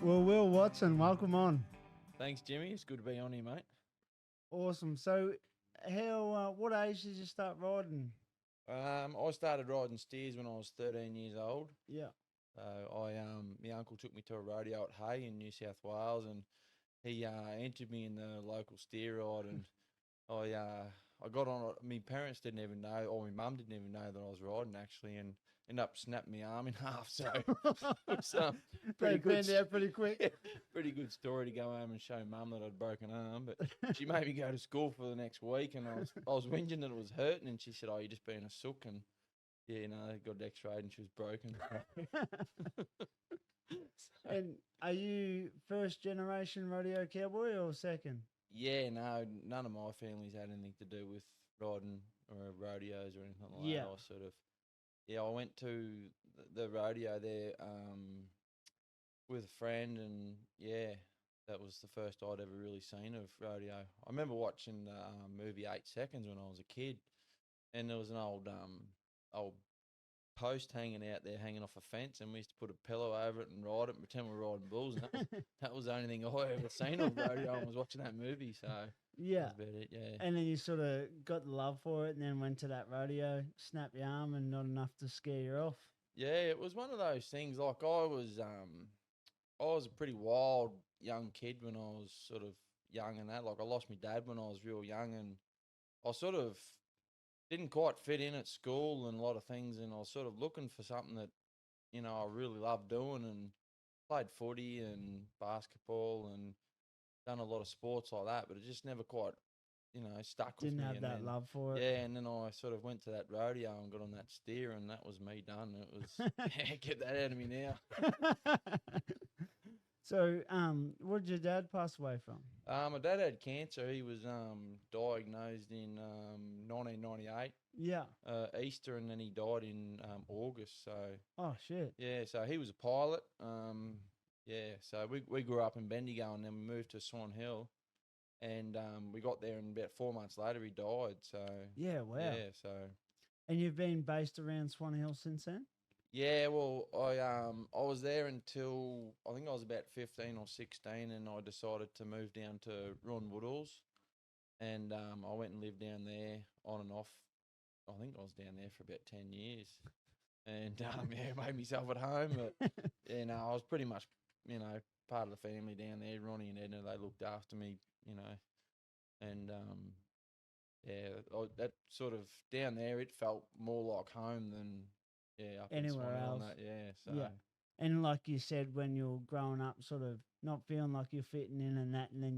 Well, Will Watson, welcome on. Thanks, Jimmy. It's good to be on here, mate. Awesome. So, what age did you start riding? I started riding steers when I was 13 years old. Yeah. So my uncle took me to a rodeo at Hay in New South Wales, and he entered me in the local steer ride, and I got on it. My parents didn't even know, or my mum didn't even know that I was riding actually, and ended up snapping my arm in half. So it was They pretty good. found out pretty quick. Pretty good story to go home and show mum that I'd broken arm. But she made me go to school for the next week, and I was whinging that it was hurting, and she said, "Oh, you're just being a sook," and yeah, I got X-rayed and she was broken. And are you first generation rodeo cowboy or second? Yeah, no, none of my family's had anything to do with riding or rodeos or anything like Yeah. that. I went to the rodeo there with a friend, and yeah, that was the first I'd ever really seen of rodeo. I remember watching the movie 8 Seconds when I was a kid, and there was an old post hanging out there, hanging off a fence, and we used to put a pillow over it and ride it and pretend we were riding bulls. And that was the only thing I ever seen of rodeo. I was watching that movie, so Yeah. that's about it. Yeah. And then you sort of got the love for it and then went to that rodeo, snapped your arm and not enough to scare you off. Yeah, it was one of those things. Like I was a pretty wild young kid when I was sort of young and that. Like I lost my dad when I was real young, and I sort of didn't quite fit in at school and a lot of things, and I was sort of looking for something that I really loved doing, and played footy and basketball and done a lot of sports like that, but it just never quite stuck with Didn't me. have And that then love for it. yeah, and then I sort of went to that rodeo and got on that steer, and that was me done. It was yeah, get that out of me now. So, what did your dad pass away from? My dad had cancer. He was diagnosed in 1998, Yeah. Easter, and then he died in August. So Oh, shit. yeah, so he was a pilot. Yeah, so we grew up in Bendigo, and then we moved to Swan Hill, and we got there, and about 4 months later he died. So Yeah, wow. yeah, so And you've been based around Swan Hill since then? yeah. Well, I was there until I think I was about 15 or 16, and I decided to move down to Ron Woodalls, and I went and lived down there on and off. I think I was down there for about 10 years, and yeah, made myself at home. But yeah, no, I was pretty much part of the family down there. Ronnie and Edna, they looked after me, and yeah, that sort of down there, it felt more like home than up in Anywhere Swan Hill and else. that. Yeah, so Yeah. And like you said, when you're growing up, sort of not feeling like you're fitting in and that, and then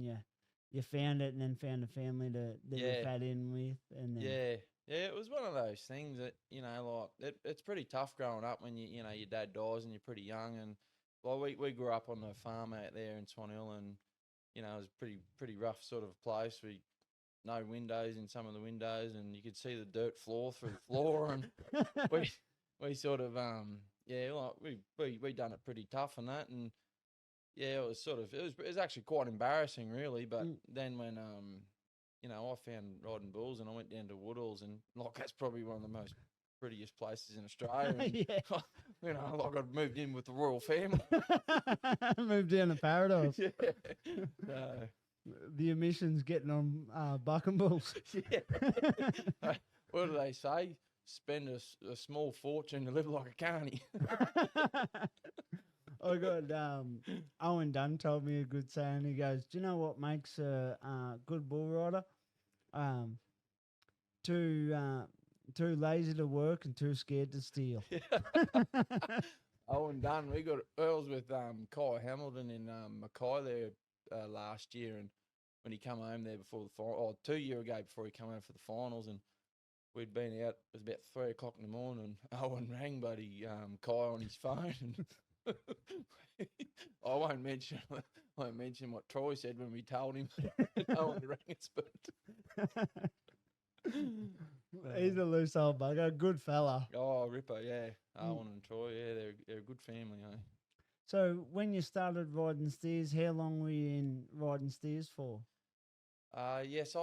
you found it, and then found a family that you yeah, fat in with, and then yeah. It was one of those things that like it's pretty tough growing up when your dad dies and you're pretty young. And well, we grew up on the farm out there in Swan Hill, and it was pretty rough sort of place. No windows in some of the windows, and you could see the dirt floor through the floor, and we sort of like we done it pretty tough and that. And yeah, it was actually quite embarrassing really. But then when I found riding bulls, and I went down to Woodalls, and like that's probably one of the most prettiest places in Australia. And, yeah, like I'd moved in with the royal family. moved down to paradise. Yeah. So, The emissions getting on bucking bulls. yeah. What do they say? Spend a small fortune to live like a carny. I got Owen Dunn told me a good saying. He goes, "Do you know what makes a good bull rider? Too too lazy to work and too scared to steal." Owen Dunn, we got Earls with Kai Hamilton in Mackay there last year, and when he come home there before the final, or 2 year ago before he come home for the finals, and we'd been out. It was about 3 o'clock in the morning. And Owen rang buddy Kai on his phone, and I won't mention what Troy said when we told him. Owen rang us, but He's a loose old bugger, good fella. oh, Ripper, yeah, Owen and Troy, yeah, they're a good family, eh? So when you started riding steers, how long were you in riding steers for? Yes,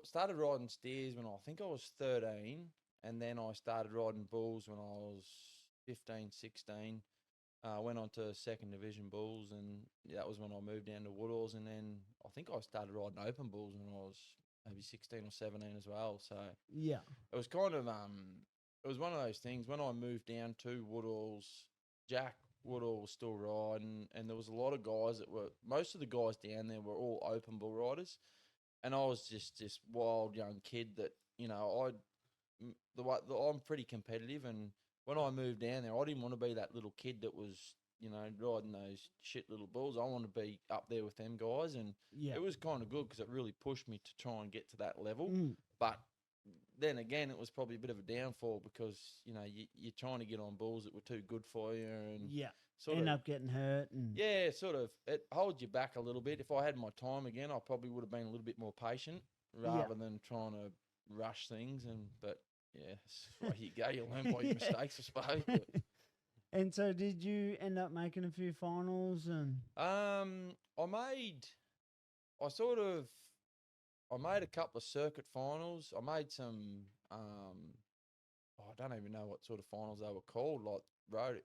started riding steers when I think I was 13, and then I started riding bulls when I was 15, 16. Went on to second division bulls, and that was when I moved down to Woodalls. And then I think I started riding open bulls when I was maybe 16 or 17 as well. So Yeah. it was kind of it was one of those things. When I moved down to Woodalls, Jack Woodall was still riding, and there was a lot of guys that were, most of the guys down there were all open bull riders, and I was just this wild young kid that, you know, I'm pretty competitive, and when I moved down there, I didn't want to be that little kid that was, you know, riding those shit little bulls. I want to be up there with them guys, and Yeah. it was kind of good because it really pushed me to try and get to that level. Mm. But then again, it was probably a bit of a downfall because, you know, you're trying to get on bulls that were too good for you, and Yeah. sort End of, up getting hurt. And yeah, sort of, it holds you back a little bit. If I had my time again, I probably would have been a little bit more patient rather than trying to rush things. But yeah, that's the way you go. You learn by your mistakes, I suppose. But, And so, did you end up making a few finals? And I made, I sort of, I made a couple of circuit finals. I made some, I don't even know what sort of finals they were called, like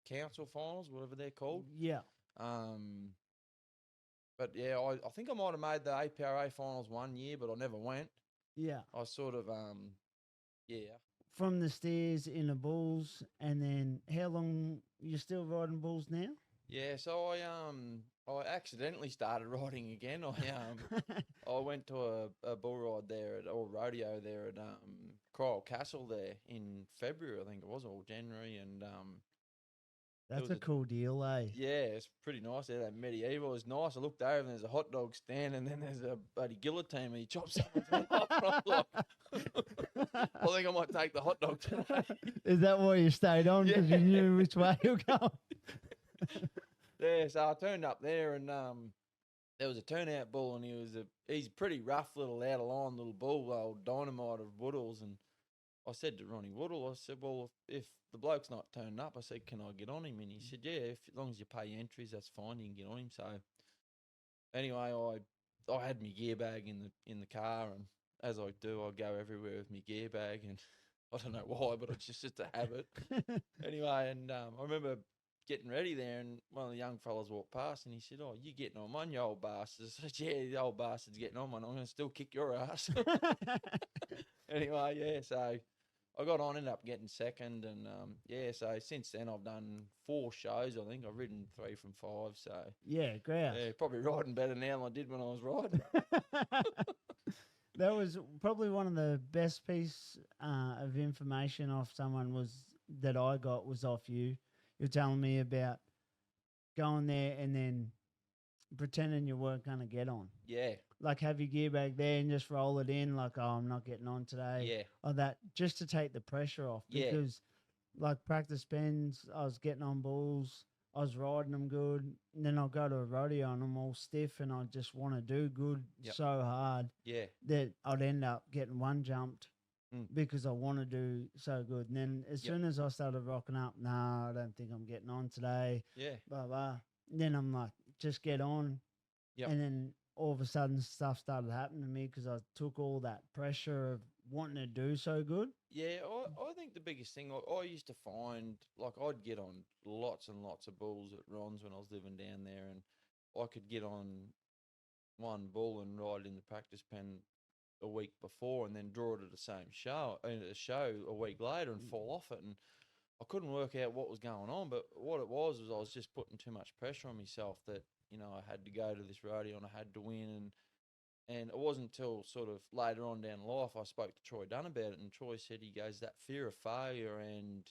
council finals, whatever they're called. yeah, Um, but yeah, I think I might have made the APRA finals one year, but I never went. yeah. I sort of, yeah. From the stairs in the bulls, and then how long you still riding bulls now? Yeah, so I accidentally started riding again. I went to a bull ride there or rodeo there at Cryle Castle there in February, I think it was, or January, and That's a cool deal, eh? yeah, it's pretty nice there. That medieval was nice. I looked over and there's a hot dog stand, and then there's a bloody guillotine and he chops someone's head off. And I was like, I think I might take the hot dog today. Is that why you stayed on? Because you knew which way you're going? Yeah, so I turned up there, and there was a turnout bull, and he's a pretty rough little out of line little bull, old Dynamite of Woodalls. And I said to Ronnie Woodall, I said, well, if the bloke's not turning up, I said, can I get on him? And he said, yeah, as long as you pay entries, that's fine, you can get on him. So anyway, I had my gear bag in the car, and as I do, I go everywhere with my gear bag, and I don't know why, but it's just a habit. Anyway, and I remember getting ready there, and one of the young fellas walked past, and he said, oh, you getting on one, you old bastard? I said, yeah, the old bastard's getting on one. I'm going to still kick your ass. Anyway, yeah, so I got on, ended up getting second, and yeah, so since then I've done 4 shows, I think. I've ridden 3 from 5, so... Yeah, grouse. Yeah, probably riding better now than I did when I was riding. That was probably one of the best piece of information off someone that I got was off you. You're telling me about going there and then pretending you weren't going to get on. Yeah. Like have your gear bag there and just roll it in like, oh, I'm not getting on today. Yeah. Or that, just to take the pressure off. Yeah. Because like practice bends, I was getting on bulls, I was riding them good, and then I'll go to a rodeo and I'm all stiff and I just want to do good so hard that I'd end up getting one jumped because I want to do so good. And then as soon as I started rocking up, nah, I don't think I'm getting on today. Yeah. Blah, blah. Then I'm like, just get on. Yep. And then all of a sudden stuff started happening to me because I took all that pressure of wanting to do so good. Yeah, I think the biggest thing, I used to find, like I'd get on lots and lots of bulls at Ron's when I was living down there, and I could get on one bull and ride in the practice pen a week before and then draw it at the same show, a week later and fall off it. And I couldn't work out what was going on, but what it was I was just putting too much pressure on myself that, you know, I had to go to this rodeo and I had to win. And it wasn't until sort of later on down life I spoke to Troy Dunn about it, and Troy said, he goes, that fear of failure and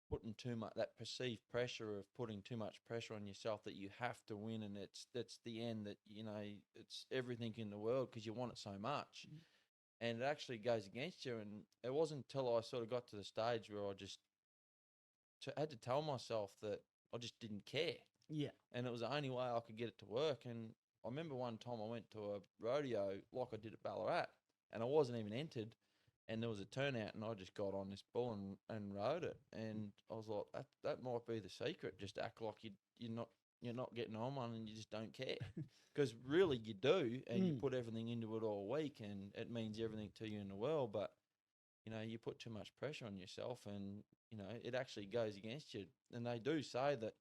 putting too much, that perceived pressure of putting too much pressure on yourself that you have to win, and that's the end, that, you know, it's everything in the world because you want it so much. And it actually goes against you. And it wasn't until I sort of got to the stage where I just had to tell myself that I just didn't care. Yeah. And it was the only way I could get it to work. And I remember one time I went to a rodeo like I did at Ballarat, and I wasn't even entered, and there was a turnout, and I just got on this bull and rode it. And I was like, that might be the secret. Just act like you're not getting on one and you just don't care. Because really you do, and you put everything into it all week, and it means everything to you in the world. But, you know, you put too much pressure on yourself, and it actually goes against you. And they do say that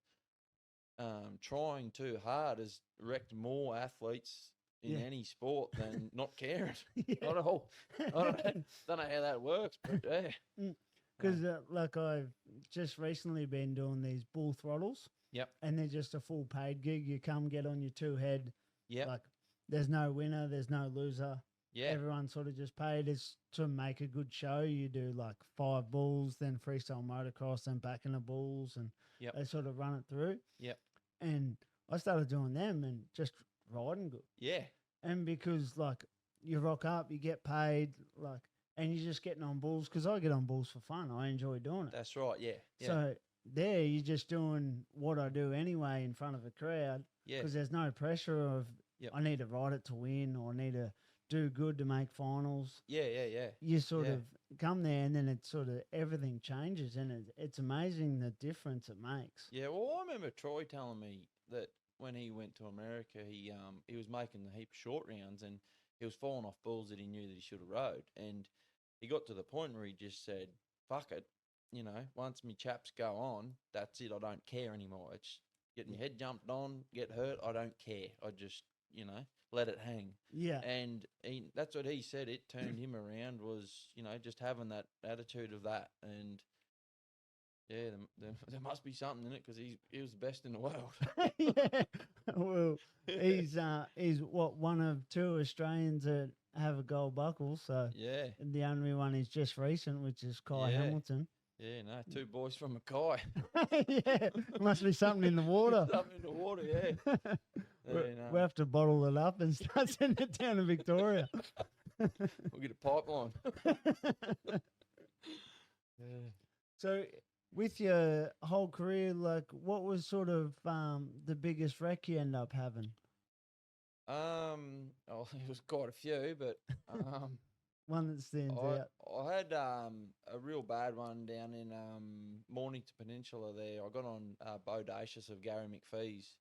trying too hard has wrecked more athletes in any sport than not caring. Not at all. I don't know how that works, but yeah. Because like I've just recently been doing these bull throttles. Yep. And they're just a full paid gig. You come get on your two head. Yep. Like there's no winner, there's no loser. Yeah. Everyone's sort of just paid. It's to make a good show. You do like 5 bulls, then freestyle motocross, then back in the bulls, and they sort of run it through. Yep. And I started doing them and just riding good. Yeah. And because like you rock up, you get paid, like, and you're just getting on bulls, because I get on bulls for fun. I enjoy doing it. That's right. Yeah. So there, you're just doing what I do anyway in front of a crowd. Yeah. Because there's no pressure of I need to ride it to win or I need to do good to make finals. Yeah. You sort of come there and then it sort of everything changes, and it's amazing the difference it makes. Yeah. Well, I remember Troy telling me that when he went to America, he was making a heap of short rounds and he was falling off bulls that he knew that he should have rode, and he got to the point where he just said, "Fuck it." Once me chaps go on, that's it. I don't care anymore. It's getting your head jumped on, get hurt. I don't care. I just, let it hang. Yeah. And that's what he said. It turned him around was, just having that attitude of that. And yeah, there must be something in it because he was the best in the world. Yeah. Well, he's one of 2 Australians that have a gold buckle. So yeah, the only one is just recent, which is Kai Hamilton. Yeah, no, 2 boys from Mackay. Yeah, must be something in the water. Something in the water, yeah. We have to bottle it up and start sending it down to Victoria. We'll get a pipeline. Yeah. So, with your whole career, like, what was sort of the biggest wreck you end up having? It was quite a few, but one that stands out. I had a real bad one down in Mornington Peninsula there. I got on Bodacious of Gary McPhee's.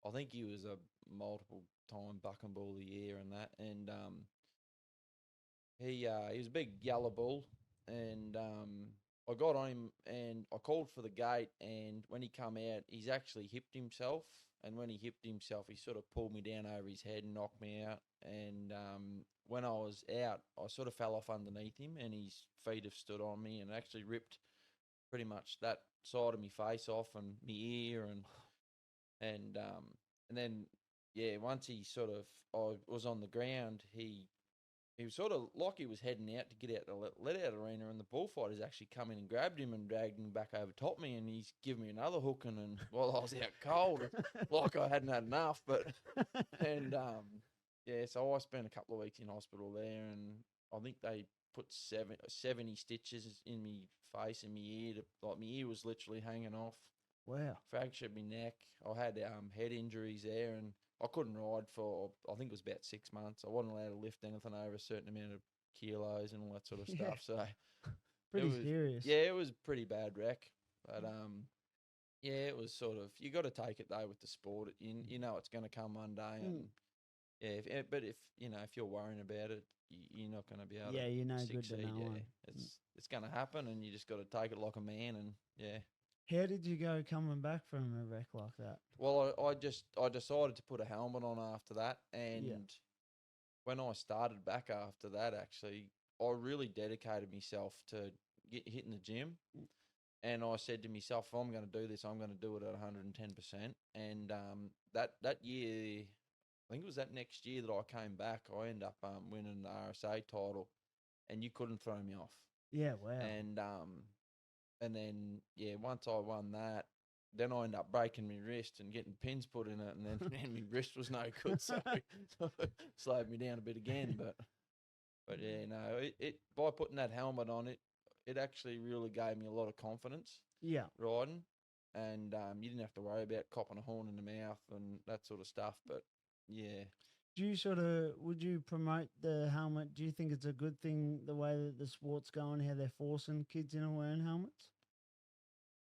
I think he was a multiple-time buck and bull of the year and that. And he was a big yellow bull. And I got on him and I called for the gate. And when he come out, he's actually hipped himself. And when he hipped himself, he sort of pulled me down over his head and knocked me out. And when I was out, I sort of fell off underneath him and his feet have stood on me and actually ripped pretty much that side of my face off and my ear and then, once he sort of, I was on the ground, he was sort of like he was heading out to get out the let-out arena, and the bullfighters actually come in and grabbed him and dragged him back over top me, and he's given me another hooking, and while I was out cold, like I hadn't had enough, and so I spent a couple of weeks in hospital there, and I think they put 70 stitches in me face and my ear, like my ear was literally hanging off. Wow. Fractured my neck. I had head injuries there, and I couldn't ride for, I think it was about 6 months. I wasn't allowed to lift anything over a certain amount of kilos and all that sort of stuff. So pretty serious. Yeah, it was a pretty bad wreck. But it was sort of, you got to take it though with the sport. You know it's going to come one day, and but if you're worrying about it, you're not going to be able to you're no succeed. Good to no one. It's going to happen, and you just got to take it like a man, and How did you go coming back from a wreck like that? Well, I decided to put a helmet on after that, and when I started back after that, actually, I really dedicated myself to hitting the gym, and I said to myself, if I'm going to do this, I'm going to do it at 110%. And that year, I think it was that next year that I came back, I ended up winning the RSA title, and you couldn't throw me off. Yeah, wow. And then, once I won that, then I ended up breaking my wrist and getting pins put in it, and then my wrist was no good, so it slowed me down a bit again. But it by putting that helmet on, it actually really gave me a lot of confidence. Yeah, riding, and you didn't have to worry about copping a horn in the mouth and that sort of stuff. But would you promote the helmet? Do you think it's a good thing the way that the sport's going, how they're forcing kids into wearing helmets?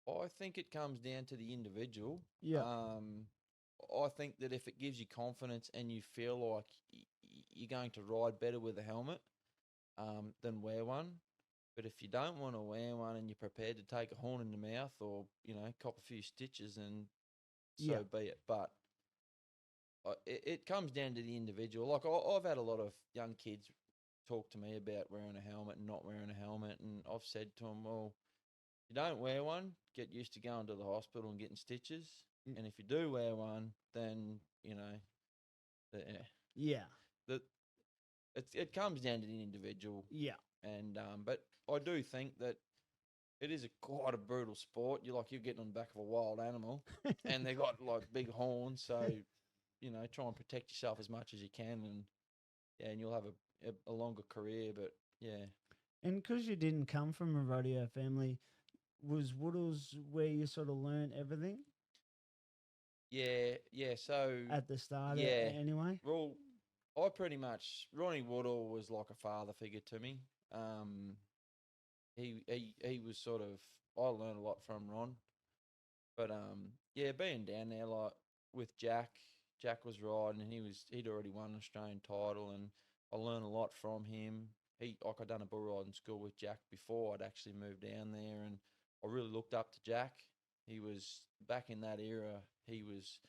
I think it comes down to the individual. Yeah. I think that if it gives you confidence and you feel like you're going to ride better with a helmet, then wear one. But if you don't want to wear one and you're prepared to take a horn in the mouth or, cop a few stitches, then so be it. But it comes down to the individual. Like I've had a lot of young kids talk to me about wearing a helmet and not wearing a helmet. And I've said to them, well, you don't wear one, get used to going to the hospital and getting stitches. And if you do wear one, then, it comes down to the individual. Yeah. And but I do think that it is quite a brutal sport. You're getting on the back of a wild animal, and they got like big horns. So, try and protect yourself as much as you can, and you'll have a longer career. But yeah. And because you didn't come from a rodeo family, was Woodles where you sort of learned everything? Yeah. So at the start, anyway. Well, I pretty much Ronnie Woodall was like a father figure to me. He was sort of, I learned a lot from Ron, but being down there like with Jack was riding and he'd already won an Australian title, and I learned a lot from him. I'd done a bull riding school with Jack before I'd actually moved down there, and I really looked up to Jack. He was back in that era. He was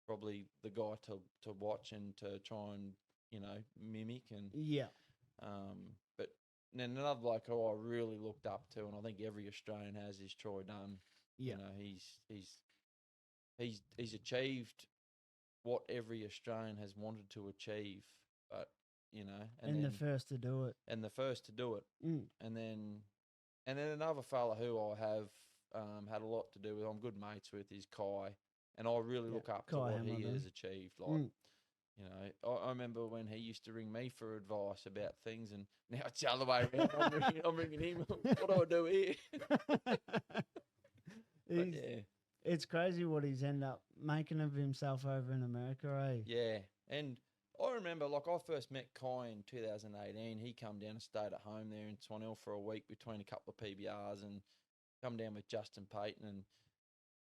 probably the guy to watch and to try and mimic and but then another bloke who I really looked up to, and I think every Australian has, is Troy Dunn. Yeah. He's achieved what every Australian has wanted to achieve, but and the first to do it. And then another fella who I have had a lot to do with, I'm good mates with, is Kai, and I really look up to what he has achieved. Like. I remember when he used to ring me for advice about things, and now it's the other way around. I'm ringing him. What do I do here? It's crazy what he's ended up making of himself over in America, eh? Yeah, and I remember, like, I first met Kai in 2018. He come down and stayed at home there in Swan for a week between a couple of PBRs, and come down with Justin Payton, and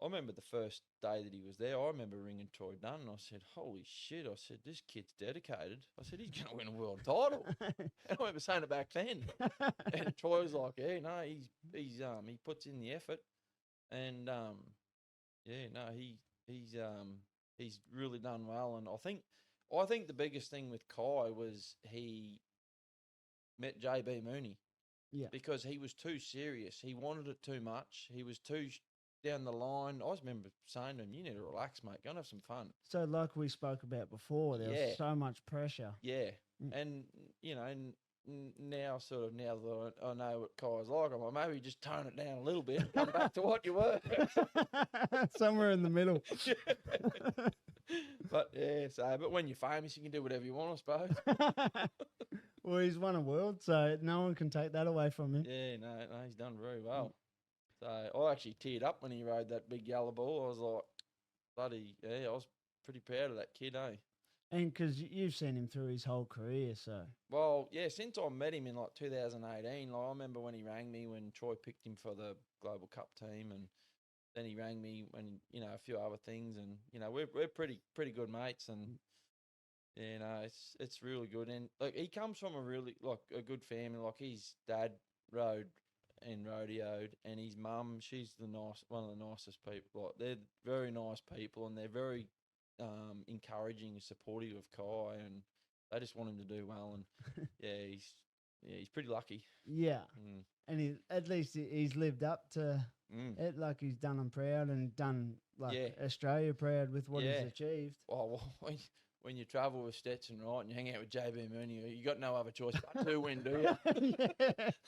I remember the first day that he was there, I remember ringing Troy Dunn, and I said, holy shit, I said, this kid's dedicated. I said, he's going to win a world title. And I remember saying it back then. And Troy was like, yeah, no, he puts in the effort. And, he's really done well. And I think the biggest thing with Kai was he met JB Mooney. Yeah. Because he was too serious. He wanted it too much. He was too down the line. I remember saying to him, you need to relax, mate. Go and have some fun. So like we spoke about before, there was so much pressure. Yeah. And, now that I know what Kai's like, I'm like, maybe just tone it down a little bit and come back to what you were. Somewhere in the middle. But, but when you're famous, you can do whatever you want, I suppose. Well, he's won a world, so no one can take that away from him. Yeah, no, he's done very well. So I actually teared up when he rode that big yellow bull. I was like, bloody, I was pretty proud of that kid, eh? And because you've seen him through his whole career, so. Well, yeah, since I met him in like 2018, I remember when he rang me when Troy picked him for the Global Cup team, and then he rang me when, a few other things, and, we're pretty good mates, and, it's really good. And, like, he comes from a good family. Like, his dad rode and rodeoed, and his mum, she's one of the nicest people. Like, they're very nice people, and they're very encouraging and supportive of Kai, and they just want him to do well. And he's pretty lucky. Yeah, and at least he's lived up to it. Like, he's done them proud and done Australia proud with what he's achieved. Well, when you travel with Stetson, right, and you hang out with JB Mooney, you got no other choice but to win, do you?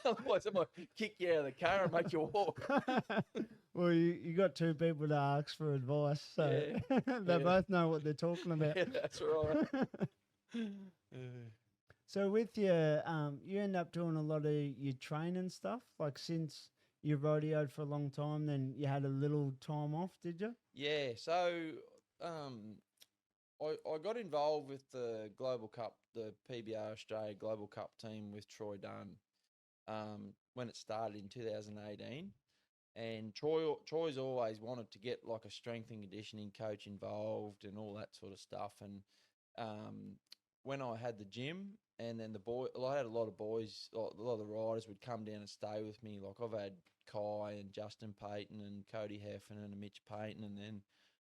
Otherwise, I might kick you out of the car and make you walk. Well, you got two people to ask for advice, so they both know what they're talking about. Yeah, that's right. So with your, you end up doing a lot of your training stuff, like since you rodeoed for a long time, then you had a little time off, did you? Yeah, so I got involved with the Global Cup, the PBR Australia Global Cup team with Troy Dunn when it started in 2018. And Troy's always wanted to get like a strength and conditioning coach involved and all that sort of stuff. And when I had the gym, and then I had a lot of boys, a lot of the riders would come down and stay with me. Like I've had Kai and Justin Payton and Cody Heffernan and Mitch Payton, and then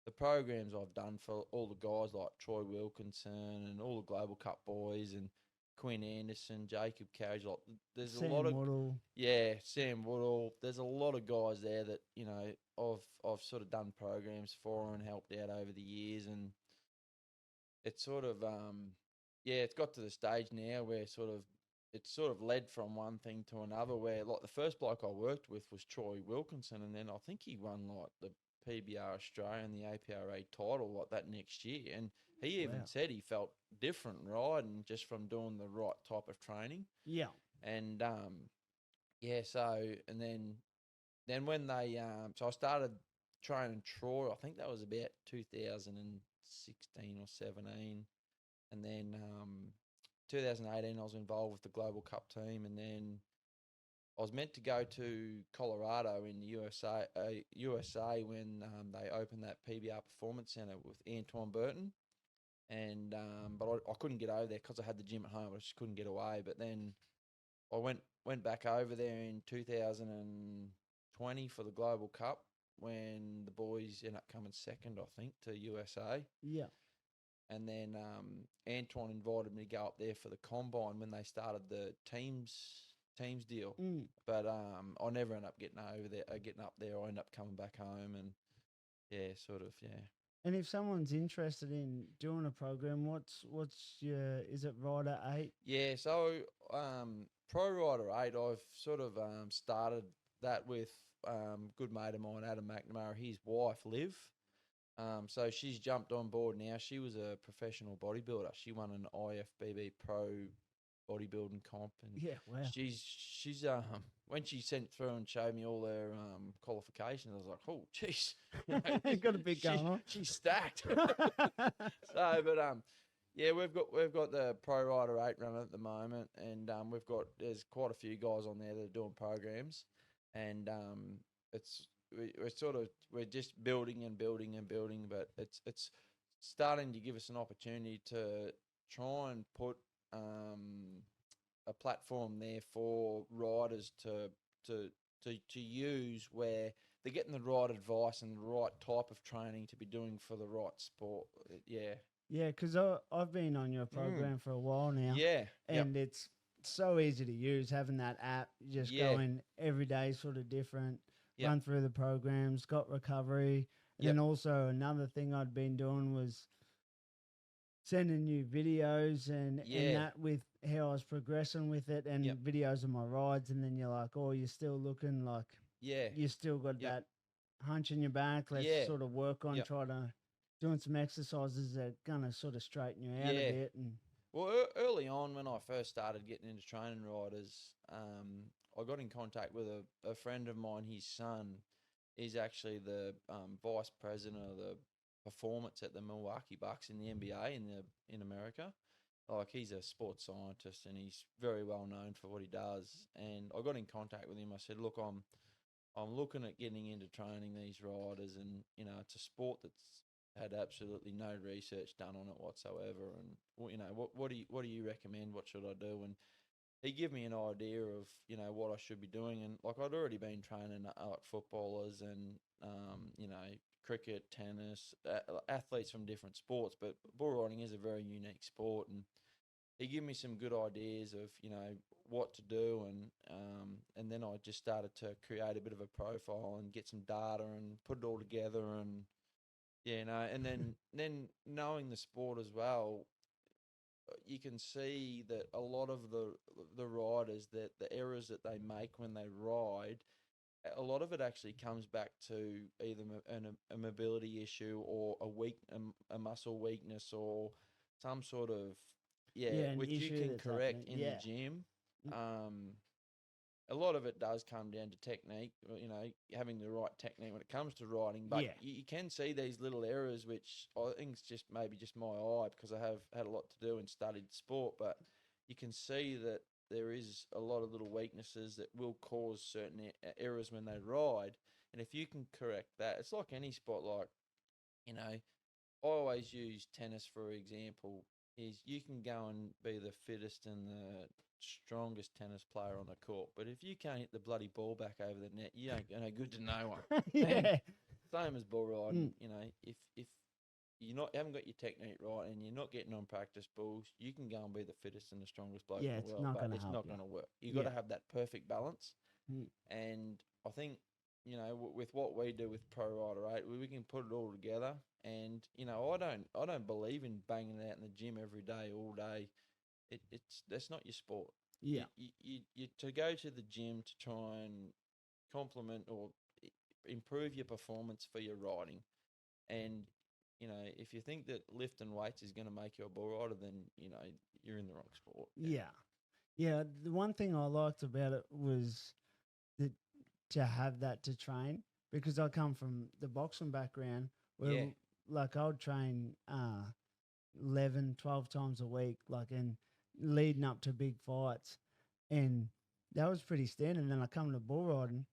the programs I've done for all the guys like Troy Wilkinson and all the Global Cup boys and Quinn Anderson, Jacob Carriage. Like, there's Sam a lot of Woodall. Yeah, Sam Woodall. There's a lot of guys there that I've sort of done programs for and helped out over the years, and it's sort of it's got to the stage now where it's sort of led from one thing to another. Where like the first bloke I worked with was Troy Wilkinson, and then I think he won like the PBR Australia and the APRA title like that next year, and he even said he felt different riding just from doing the right type of training. Yeah, and so and then when they so I started training Troy. I think that was about 2016 or 17. And then 2018, I was involved with the Global Cup team, and then I was meant to go to Colorado in the USA when they opened that PBR Performance Center with Antoine Burton, and but I couldn't get over there because I had the gym at home. I just couldn't get away. But then I went back over there in 2020 for the Global Cup when the boys ended up coming second, I think, to USA. Yeah. And then Antoine invited me to go up there for the combine when they started the teams deal. But I never ended up getting up there. I ended up coming back home, and And if someone's interested in doing a program, what's your, is it Rider 8? Yeah, so Pro Rider 8, I've sort of started that with good mate of mine, Adam McNamara, his wife, Liv. So she's jumped on board now. She was a professional bodybuilder. She won an IFBB Pro bodybuilding comp, and she's when she sent through and showed me all her qualifications, I was like, oh, jeez, got a bit going on. She's stacked. So, but we've got the Pro Rider 8 running at the moment, and there's quite a few guys on there that are doing programs, and we're just building and building and building, but it's starting to give us an opportunity to try and put a platform there for riders to use where they're getting the right advice and the right type of training to be doing for the right sport. Yeah, because I've been on your program for a while now. Yeah. And it's so easy to use, having that app. You just go in every day, sort of different, run through the programs, got recovery. And then also another thing I'd been doing was sending you videos and that with how I was progressing with it, and videos of my rides. And then you're like, oh, you're still looking like you still got that hunch in your back. Let's sort of work on doing some exercises that going to sort of straighten you out a bit. And well, early on when I first started getting into training riders, I got in contact with a friend of mine. His son is actually the vice president of the performance at the Milwaukee Bucks in the NBA in America. Like, he's a sports scientist and he's very well known for what he does. And I got in contact with him. I said, look, I'm looking at getting into training these riders, and it's a sport that's had absolutely no research done on it whatsoever. And what do you recommend? What should I do? And he gave me an idea of what I should be doing. And like, I'd already been training like footballers and cricket, tennis, athletes from different sports, but bull riding is a very unique sport. And he gave me some good ideas of what to do, and then I just started to create a bit of a profile and get some data and put it all together. And and then knowing the sport as well, you can see that a lot of the riders, that the errors that they make when they ride, a lot of it actually comes back to either a mobility issue or a muscle weakness or some sort of which you can correct in the gym. A lot of it does come down to technique, having the right technique when it comes to riding. But you can see these little errors, which I think is just maybe just my eye, because I have had a lot to do and studied sport. But you can see that there is a lot of little weaknesses that will cause certain errors when they ride. And if you can correct that, it's like any sport. Like, I always use tennis for example. is you can go and be the fittest and the strongest tennis player on the court, but if you can't hit the bloody ball back over the net, you ain't no good to no one. Yeah. Same as bull riding, if you haven't got your technique right and you're not getting on practice balls, you can go and be the fittest and the strongest bloke in the world, but it's not going to work. You've got to have that perfect balance. And I think, with what we do with Pro Rider 8, we can put it all together. And, I don't believe in banging it out in the gym every day, all day. That's not your sport. Yeah. You to go to the gym to try and complement or improve your performance for your riding. And, if you think that lifting weights is going to make you a bull rider, then, you're in the wrong sport. Yeah. Yeah. The one thing I liked about it was to have that to train, because I come from the boxing background where like I would train 11, 12 times a week, like, and leading up to big fights. And that was pretty standard. And then I come to bull riding,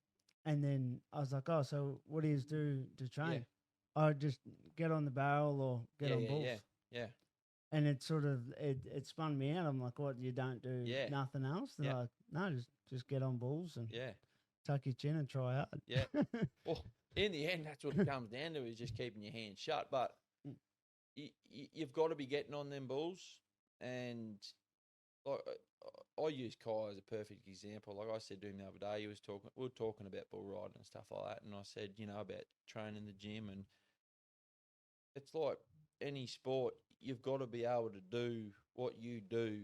and then I was like, oh, so what do you do to train? I just get on the barrel or get on bulls. Yeah. And it sort of, it spun me out. I'm like, what, you don't do nothing else? They're like, no, just get on bulls and tuck your chin and try hard. Yeah. Well, in the end, that's what it comes down to, is just keeping your hands shut. But you've got to be getting on them bulls. And I use Kai as a perfect example. Like I said to him the other day, we were talking about bull riding and stuff like that. And I said, about training in the gym. And it's like any sport, you've got to be able to do what you do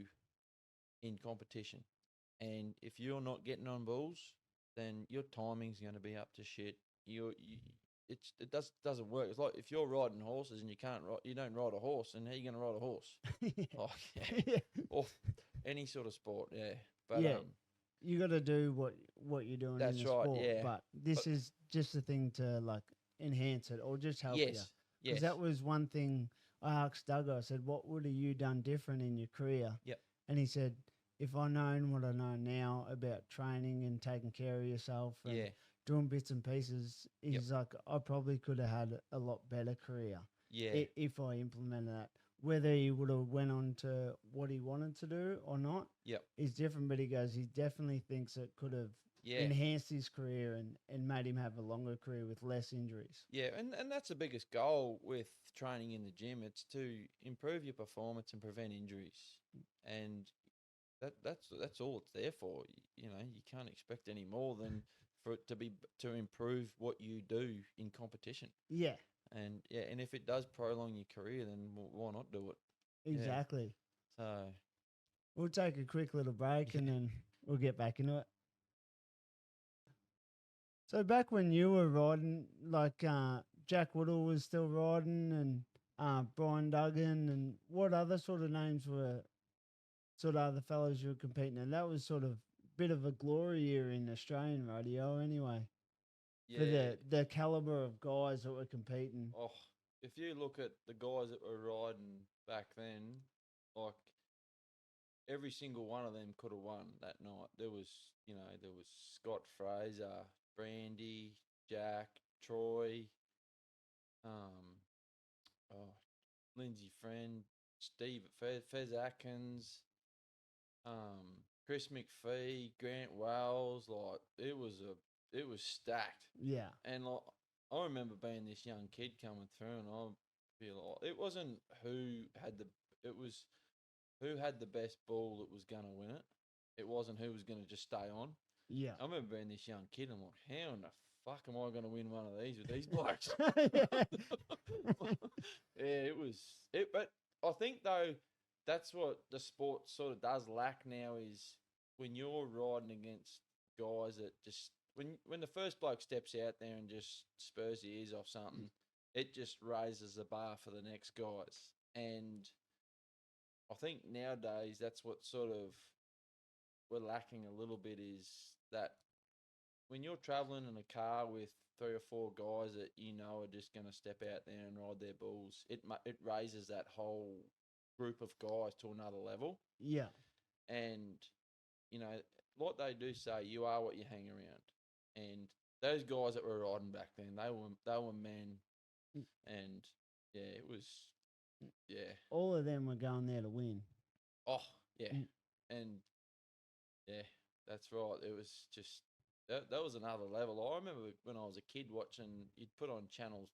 in competition. And if you're not getting on bulls, then your timing's going to be up to shit. It doesn't work. It's like if you're riding horses and you don't ride a horse, and how are you going to ride a horse? Or any sort of sport, But you got to do what you're doing in the sport. But this is just a thing to like enhance it or just help you. Because that was one thing I asked Doug. I said, what would have you done different in your career? Yep. And he said, if I known what I know now about training and taking care of yourself and doing bits and pieces, he's like, I probably could have had a lot better career if I implemented that. Whether he would have went on to what he wanted to do or not is different, but he goes, he definitely thinks it could have enhanced his career and made him have a longer career with less injuries. Yeah, and that's the biggest goal with training in the gym. It's to improve your performance and prevent injuries. And that's all it's there for. You can't expect any more than for it to improve what you do in competition. Yeah. And if it does prolong your career, then why not do it? Exactly. So we'll take a quick little break and then we'll get back into it. So back when you were riding, like Jack Woodall was still riding, and Brian Duggan, and what other sort of names were sort of other fellows you were competing in? That was sort of a bit of a glory year in Australian rodeo anyway. Yeah. For the caliber of guys that were competing. Oh, if you look at the guys that were riding back then, like every single one of them could have won that night. There was Scott Fraser, Brandy, Jack, Troy, Lindsay Friend, Steve Fez Atkins, Chris McPhee, Grant Wells. Like it was stacked. Yeah. And like I remember being this young kid coming through, and I feel like it wasn't who had the best ball that was going to win it. It wasn't who was going to just stay on. Yeah. I remember being this young kid, and I'm like, how in the fuck am I going to win one of these with these blokes? It was. But I think, though, that's what the sport sort of does lack now is when you're riding against guys that just, when the first bloke steps out there and just spurs the ears off something, it just raises the bar for the next guys. And I think nowadays that's what sort of we're lacking a little bit is that when you're travelling in a car with 3 or 4 guys that are just going to step out there and ride their bulls, it raises that whole group of guys to another level. Yeah. And, like they do say, you are what you hang around. And those guys that were riding back then, they were men. And, yeah, it was Yeah. All of them were going there to win. Oh, yeah. And, yeah, that's right. It was just, that was another level. I remember when I was a kid watching, you'd put on Channel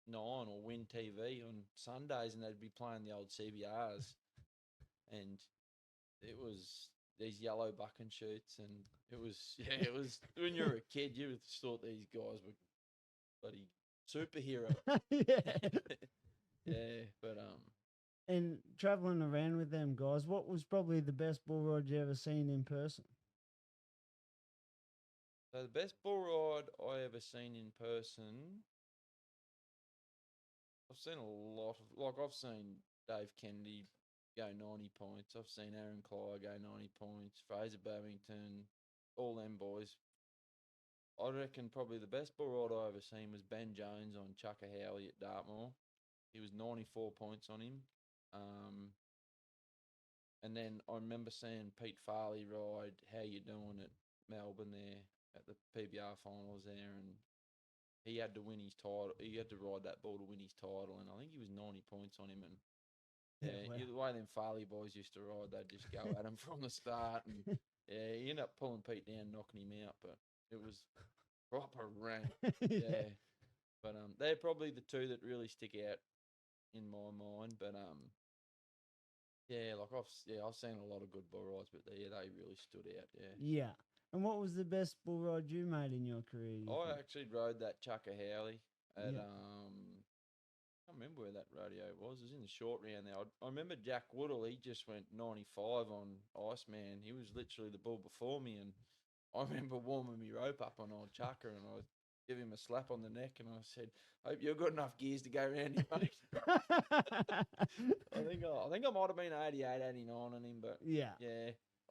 9 or Win TV on Sundays and they'd be playing the old CBRs. And it was these yellow bucking shoots. And it was, yeah, it was, when you were a kid, you thought these guys were bloody superhero. Yeah. Yeah, but And traveling around with them guys, what was probably the best bull ride you ever seen in person? so the best bull ride I ever seen in person, I've seen a lot of, like I've seen Dave Kennedy go 90 points. I've seen Aaron Clyde go 90 points, Fraser Babington, all them boys. I reckon probably the best bull ride I ever seen was Ben Jones on Chucker Howley at Dartmoor. He was 94 points on him. And then I remember seeing Pete Farley ride How You Doing at Melbourne there at the PBR finals there, and he had to win his title. He had to ride that bull to win his title, and I think he was 90 points on him. And yeah, wow. the way them Farley boys used to ride, they'd just go at him from the start, and yeah, he ended up pulling Pete down, knocking him out. But it was proper rank. Yeah. But they're probably the two that really stick out in my mind. But yeah, like I've seen a lot of good bull rides, but they really stood out. Yeah. Yeah. And what was the best bull ride you made in your career? I actually rode that Chucker Howley at Yeah. I can't remember where that rodeo was. It was in the short round there. I remember Jack Woodall. He just went 95 on Iceman. He was literally the bull before me, and I remember warming my rope up on old Chucker, and I give him a slap on the neck, and I said, "Hope you've got enough gears to go around him, mate." I think I might have been 88, 89 on him, but yeah,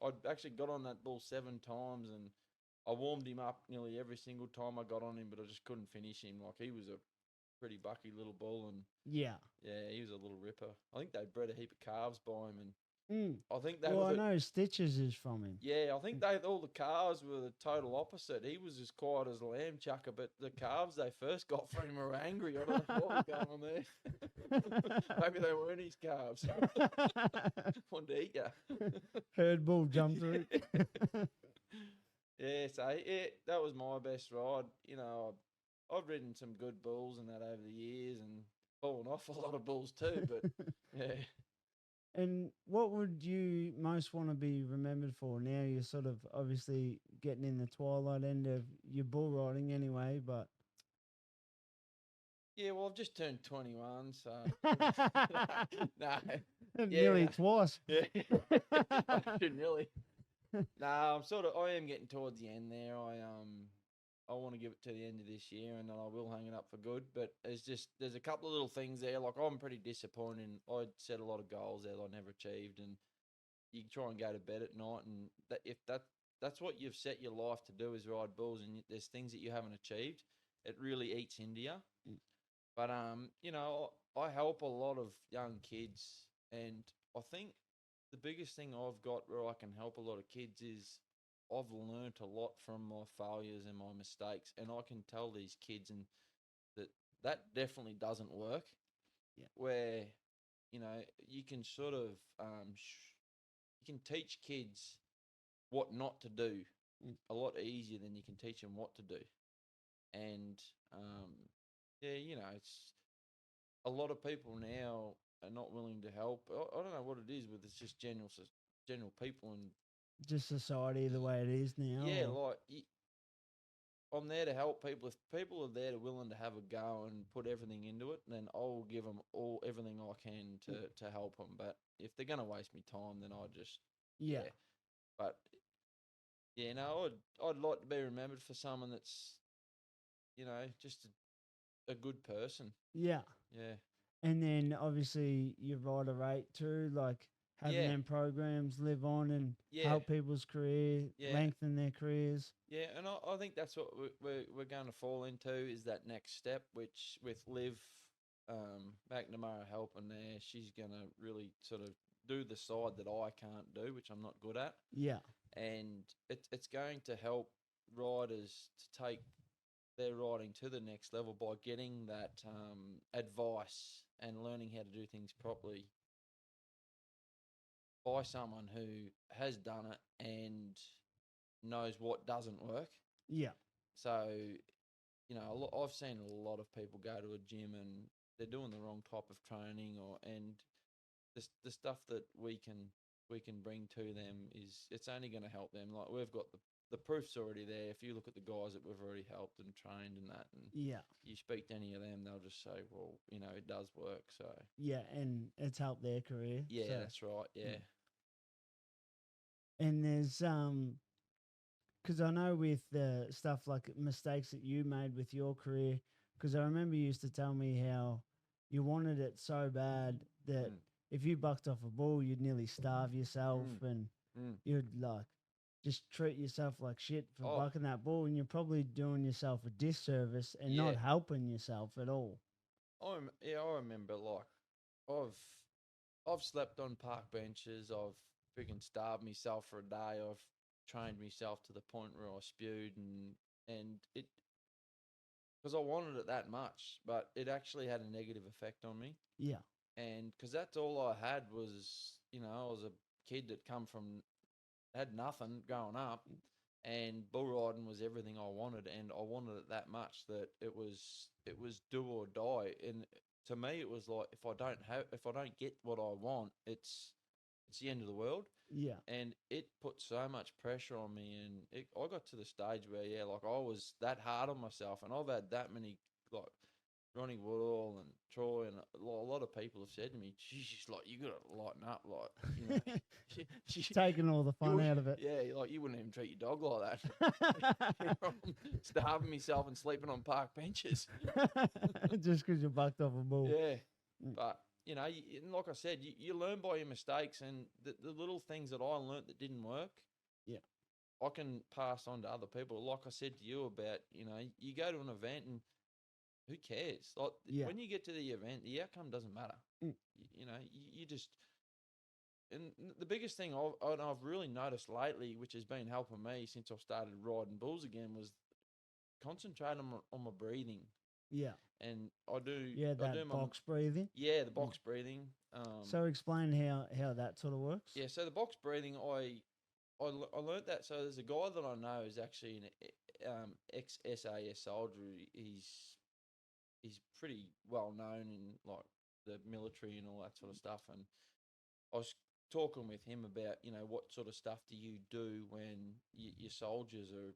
I'd actually got on that bull 7 times, and I warmed him up nearly every single time I got on him, but I just couldn't finish him. Like, he was a pretty bucky little bull, and yeah, he was a little ripper. I think they bred a heap of calves by him, and Mm. I think they Well, were I know Stitches is from him. yeah, I think all the calves were the total opposite. He was as quiet as a lamb chucker, but the calves they first got from him were angry. I don't know what was going on there. Maybe they weren't his calves. Wanted to eat ya. Herd bull jumped through. Yeah, so that was my best ride. You know, I've ridden some good bulls and that over the years, and fallen off a lot of bulls too. But yeah. And what would you most want to be remembered for? Now you're sort of obviously getting in the twilight end of your bull riding anyway, but yeah, well, I've just turned 21, so no, nearly twice. Yeah, I shouldn't really. No, I am getting towards the end there. I want to give it to the end of this year, and then I will hang it up for good. But there's a couple of little things there. Like, I'm pretty disappointed. I set a lot of goals there that I never achieved, and you try and go to bed at night, and that's what you've set your life to do is ride bulls, and there's things that you haven't achieved. It really eats into you. But you know, I help a lot of young kids, and I think the biggest thing I've got where I can help a lot of kids is I've learnt a lot from my failures and my mistakes, and I can tell these kids and that definitely doesn't work. Yeah. Where you know you can sort of you can teach kids what not to do a lot easier than you can teach them what to do, and yeah, you know, it's a lot of people now are not willing to help. I don't know what it is, but it's just general people and just society the way it is now. Yeah, like I'm there to help people. If people are there to willing to have a go and put everything into it, then I'll give them everything I can to help them. But if they're gonna waste me time, then I just yeah. But yeah, no, I'd like to be remembered for someone that's just a good person. Yeah. Yeah. And then obviously you ride a rate too, like having them programs live on and help people's career, lengthen their careers. Yeah, and I think that's what we're going to fall into is that next step, which with Liv McNamara helping there, she's going to really sort of do the side that I can't do, which I'm not good at. Yeah. And it's going to help riders to take their riding to the next level by getting that advice and learning how to do things properly by someone who has done it and knows what doesn't work. Yeah. So, I've seen a lot of people go to a gym and they're doing the wrong type of training, and the stuff that we can bring to them it's only going to help them. Like we've got the proof's already there. If you look at the guys that we've already helped and trained and that, and you speak to any of them, they'll just say, well, it does work. So yeah, and it's helped their career. Yeah, so. that's right. Yeah. And there's because I know with the stuff like mistakes that you made with your career, because I remember you used to tell me how you wanted it so bad that if you bucked off a bull, you'd nearly starve yourself and you'd like just treat yourself like shit for bucking that bull, and you're probably doing yourself a disservice and not helping yourself at all. I remember like I've slept on park benches. I've freaking starved myself for a day. I've trained myself to the point where I spewed and it because I wanted it that much, but it actually had a negative effect on me. Yeah. And because that's all I had was, I was a kid that had nothing growing up, and bull riding was everything I wanted, and I wanted it that much that it was do or die. And to me, it was like if I don't get what I want, it's the end of the world. Yeah. And it put so much pressure on me, and I got to the stage where like I was that hard on myself, and I've had that many like Ronnie Woodall and Troy and a lot of people have said to me, "Geez, like you got to lighten up, like taking all the fun out of it." Yeah, like you wouldn't even treat your dog like that. Starving myself and sleeping on park benches just because you bucked off a bull. Yeah, but and like I said, you learn by your mistakes, and the little things that I learnt that didn't work. Yeah, I can pass on to other people. Like I said to you about, you go to an event and who cares? Like when you get to the event, the outcome doesn't matter. You just and the biggest thing I've really noticed lately, which has been helping me since I've started riding bulls again, was concentrate on my breathing. Yeah, and I do. Yeah, that I do box breathing. Yeah, the box breathing. So explain how that sort of works. Yeah, so the box breathing, I learnt that. So there's a guy that I know who's actually an ex-SAS soldier. He's pretty well known in like the military and all that sort of stuff. And I was talking with him about, what sort of stuff do you do when your soldiers are,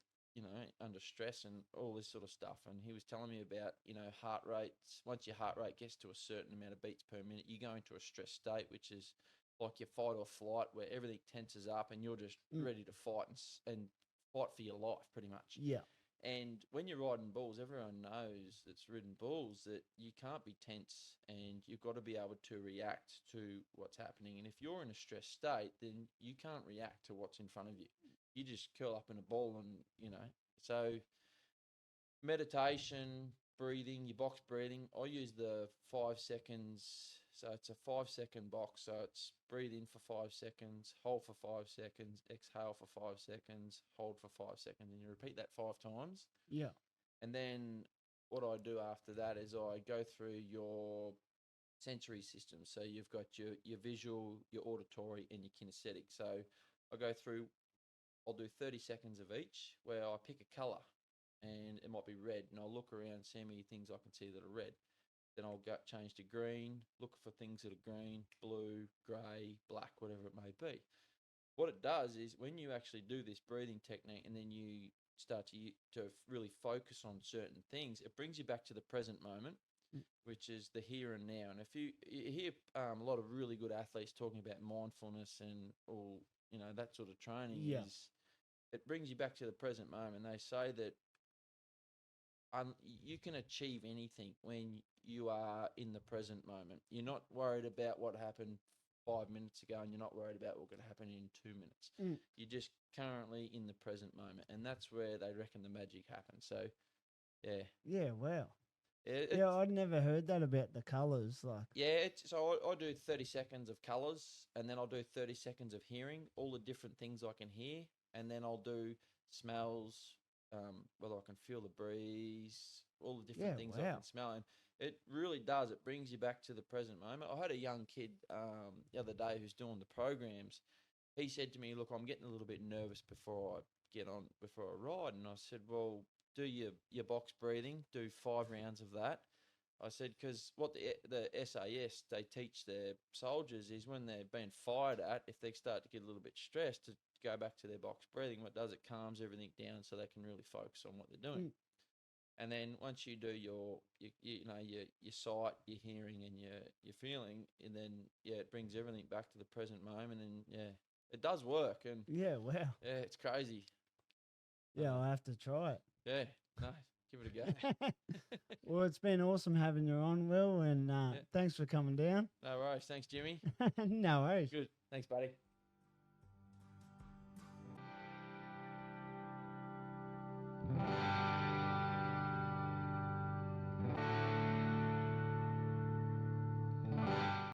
under stress and all this sort of stuff. And he was telling me about, heart rates. Once your heart rate gets to a certain amount of beats per minute, you go into a stress state, which is like your fight or flight, where everything tenses up and you're just ready to fight and fight for your life, pretty much. Yeah. And when you're riding bulls, everyone knows that's ridden bulls that you can't be tense and you've got to be able to react to what's happening. And if you're in a stressed state, then you can't react to what's in front of you. You just curl up in a ball and, So meditation, breathing, your box breathing, I use the 5 seconds. So it's a 5-second box. So it's breathe in for 5 seconds, hold for 5 seconds, exhale for 5 seconds, hold for 5 seconds. And you repeat that 5 times. Yeah. And then what I do after that is I go through your sensory system. So you've got your visual, your auditory, and your kinesthetic. So I go through, I'll do 30 seconds of each where I pick a colour and it might be red. And I'll look around, see how many things I can see that are red. Then I'll go change to green, look for things that are green, blue, grey, black, whatever it may be. What it does is when you actually do this breathing technique and then you start to really focus on certain things, it brings you back to the present moment, which is the here and now. And if you hear a lot of really good athletes talking about mindfulness and all, that sort of training, it brings you back to the present moment. They say that you can achieve anything when you are in the present moment. You're not worried about what happened 5 minutes ago, and you're not worried about what could happen in 2 minutes. You're just currently in the present moment, and that's where they reckon the magic happens. So, yeah. Yeah, wow. Yeah, I'd never heard that about the colours. So I do 30 seconds of colours, and then I'll do 30 seconds of hearing, all the different things I can hear, and then I'll do smells, whether I can feel the breeze, all the different things I wow. can smell. And it really does. It brings you back to the present moment. I had a young kid the other day who's doing the programs. He said to me, "Look, I'm getting a little bit nervous before I ride." And I said, "Well, do your box breathing. Do 5 rounds of that." I said, because what the SAS they teach their soldiers is when they're being fired at, if they start to get a little bit stressed, to go back to their box breathing. What does, it calms everything down so they can really focus on what they're doing. And then once you do your sight, your hearing, and your feeling, and then it brings everything back to the present moment, and it does work. And wow, it's crazy. I'll have to try it. Yeah, no, give it a go. Well, it's been awesome having you on, Will, and thanks for coming down. No worries. Thanks, Jimmy. No worries. Good. Thanks, buddy.